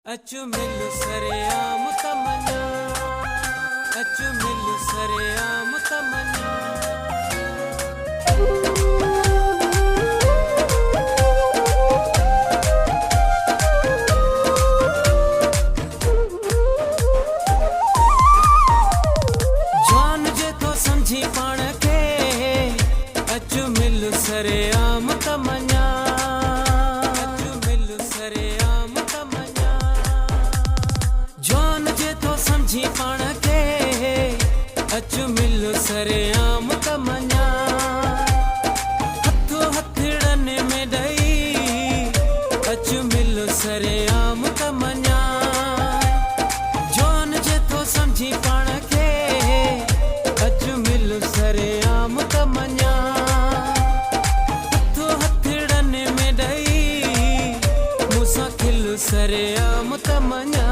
अचु मिलु सरेआम तमन्ना, अचु मिलु सरेआम तमन्ना। जान जे तो समझी पाण के, अचु मिलु सरेआम तमन्ना, अचु मिलु सरेआम तमन्ना। जान जे तो समझी पाण के, अचु मिलु सरेआम तमन्ना। हथो हथड़न में ॾेई, अचु मिलु सरेआम तमन्ना। जान जे तो समझी पाण के, अचु मिलु सरेआम तमन्ना। हथो हथड़न में ॾेई, मूंसां खिलु सरेआम तमन्ना।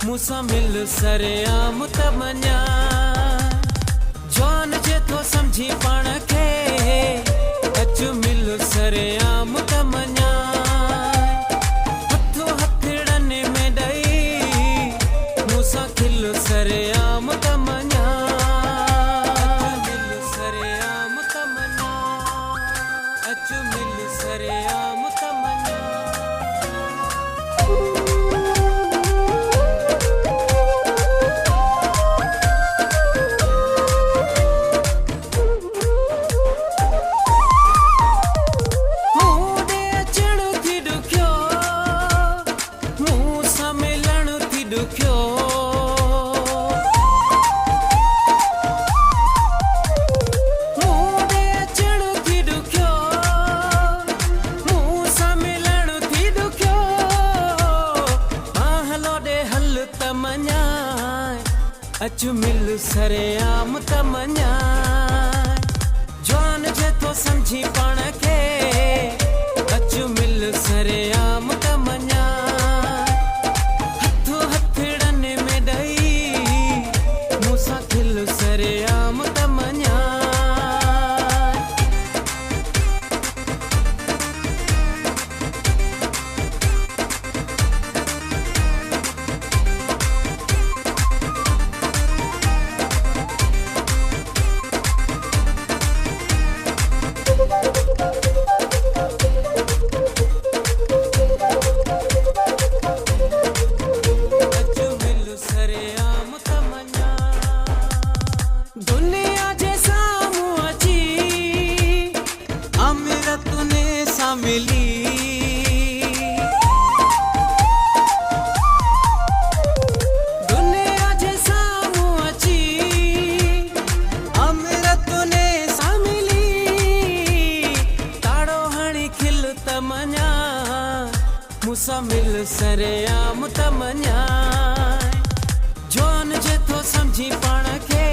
मूंसां मिलु सरेआम तमन्ना। जान जे तो समझी पाण के, अचु मिलु सरेआम तमन्ना। हथो हथड़न में ॾेई, मूंसां खिलु सरेआम तमन्ना। अचु मिलु सरेआम तमन्ना, अचु मिलु सरेआम तमन्ना। अचु मिलु सरेआम तमन्ना। जान जे तो समझी पाण के, अचु मिलु सरेआम तमन्ना। हथो हथड़न में ॾेई, मूंसां खिलु सरेआम तमन्ना। मिली दुनिया जे साम्हूं अची, अमृत ने सां मिली। ताड़ो हणी खिलु तमन्ना, मूंसां मिलु सरेआम तमन्ना। जान जे तो समझी पाण के,